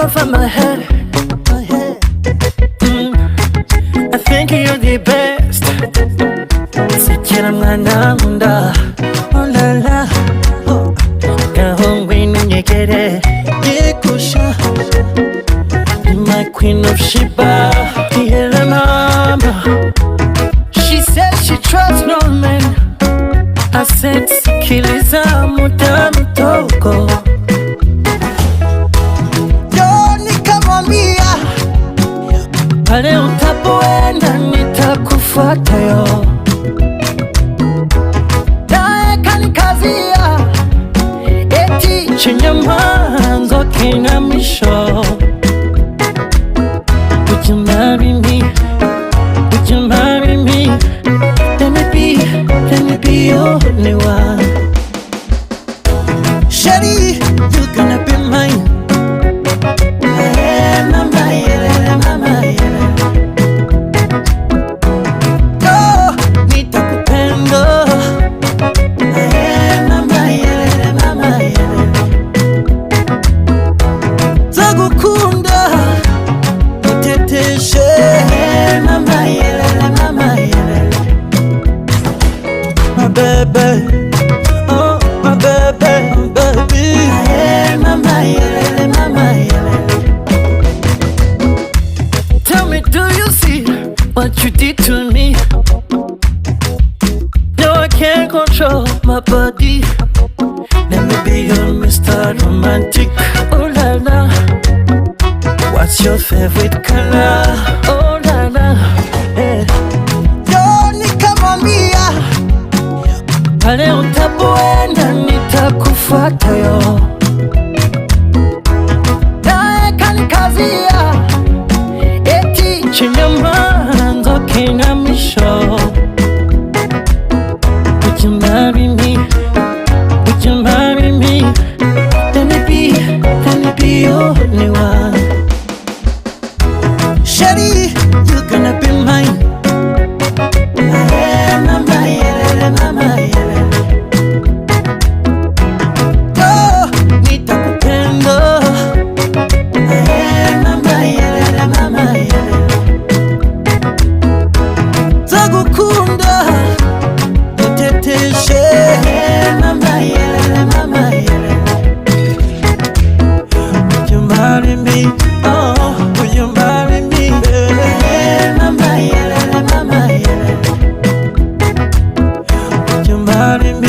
over my head. I think you're the best. Sikira mwana nkunda, oh la la, oh. Gaho ngwino unyegere, yekusha. You're my queen of Sheba, yeah mama. She said she trusts no man. I said sikiliza muda mtoko. Pale utapoenda nitakufuata yo. Nae kanikazia eti chenye mwanzo kina mwisho. Would you marry me? Would you marry me? Let me be your only one. Shawty, you're gonna be mine. Baby, oh my baby, baby. Mama, yelele, mama, yelele. Tell me, do you see what you did to me? No, I can't control my body. Let me be your Mr. Romantic. Oh la la. What's your favorite color? Oh la la. Yeah. Pale utapoenda nitakufuata yo. Nae kanikazia eti chenye mwanzo kina mwisho. Would you marry me? Would you marry me? Let me be your only one. Shawty, you're gonna be mine. Mama, yelele, mama, yelele. Marry me.